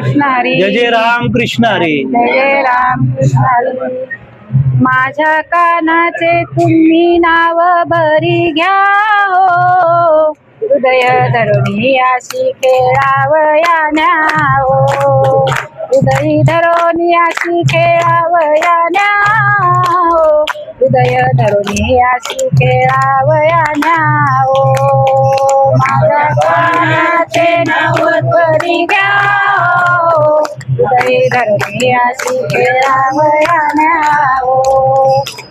कृष्ण हरी. जय जय राम कृष्ण हरी. जय जय राम कृष्ण हरी. माझ्या कानाचे तुम्ही नाव बरी घ्या हो, हृदय धरुणी अशी खेळावया न्यावो, हृदय धरुणी अशी खेळावया न्यावो, हृदय धरुणी अशी खेळावया न्यावो. माझ्या कानाचे नाव बरी घ्या हो, हृदय धरुणी अशी खेळावया न्यावो,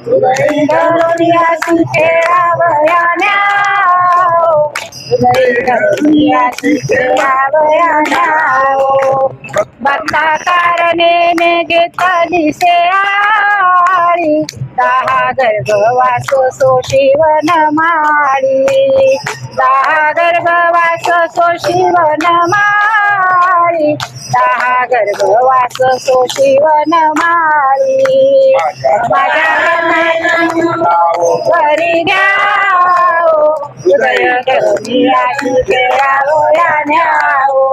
हृदय धरुणी अशी खेळावया न्यावो, हृदय धरुणी अशी खेळावया न्यावो. भक्ता कारणे घेतली शेळाळी, 10 गर्भवास सोशिवन माळी, 10 गर्भवास सोशिवन माळी, 10 गर्भवास सोशिवन माळी. माझ्या बरी घ्या हो, हृदय धरुणी अशी खेळावया न्यावो,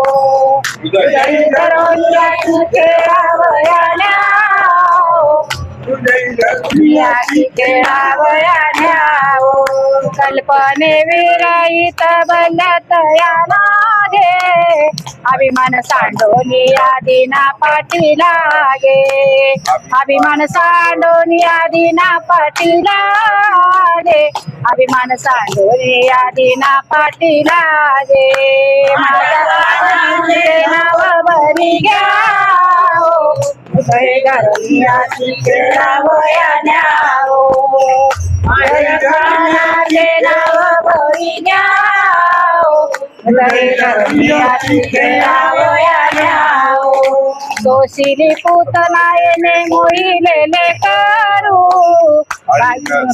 हृदय धरुणी अशी खेळावया न्यावो, हृदय धरुणी अशी खेळावया न्यावो. कल्पने विरहित बलत याला गे, अभिमान सांडोनी आदिना पाठी लागे, अभिमान सांडोनी आदिना पाठी लागे, अभिमान सांडोनी आदिना पाठी लागे. माझ्या कानाचे नाव बरी घ्या हो, हृदय धरुणी अशी खेळावया न्यावो, माझ्या कानाचे नाव बरी घ्या हो, हृदय धरुणी अशी खेळावया न्यावो. दोषिली पुतनायने मोहिलेले करू,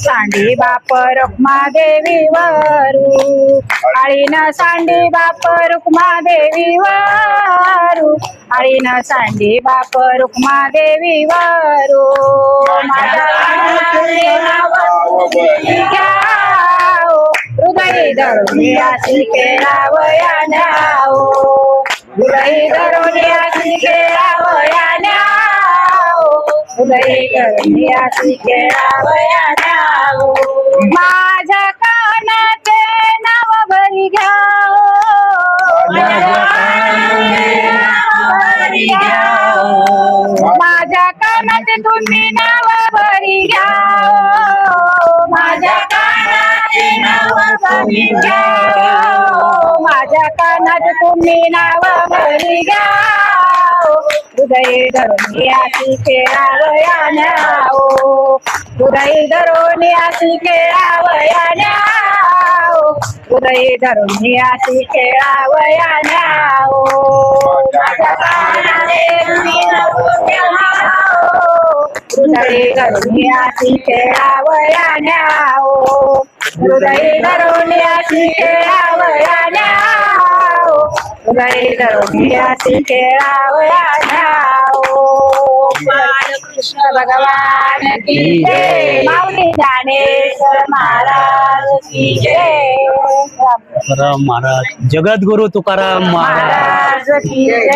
सांडी बाप रुक्मा देवी वरू, आळीन सांडी बाप रुक्मा देवी वरू, आळीन सांडी बाप रुक्मा देवी वरू. माझ्या कानाचे नाव घ्या हो, हृदय धरुणी अशी खेळावया न्यावो, हृदय धरुणी अशी खेळावया न्यावो, हृदय धरुणी अशी खेळावया न्यावो. माझ्या कानाचे नाव बरी घ्या हो, माझ्या कानाचे नाव बरी घ्या हो, माझ्या कानाचे तुम्ही नाव बरी घ्या हो, माझ्या कानाचे नाव बरी घ्या हो, माझ्या कानाचे तुम्ही नाव बरी घ्या हो, हृदय धरुणी अशी खेळावया न्यावो, हृदय धरुणी अशी खेळावया न्यावो, हृदय धरुणी अशी खेळावया न्यावो. माझ्या कानाचे तुम्ही नाव घ्या हो, हृदय धरुणी अशी खेळावया न्यावो, हृदय धरुणी अशी खेळावया न्यावो, हृदय धरुणी अशी खेळावया न्यावो. बालकृष्ण भगवान की जय, माऊली ज्ञानेश्वर महाराज की जय, तुकाराम महाराज, जगद्गुरु तुकाराम महाराज महाराज की जय.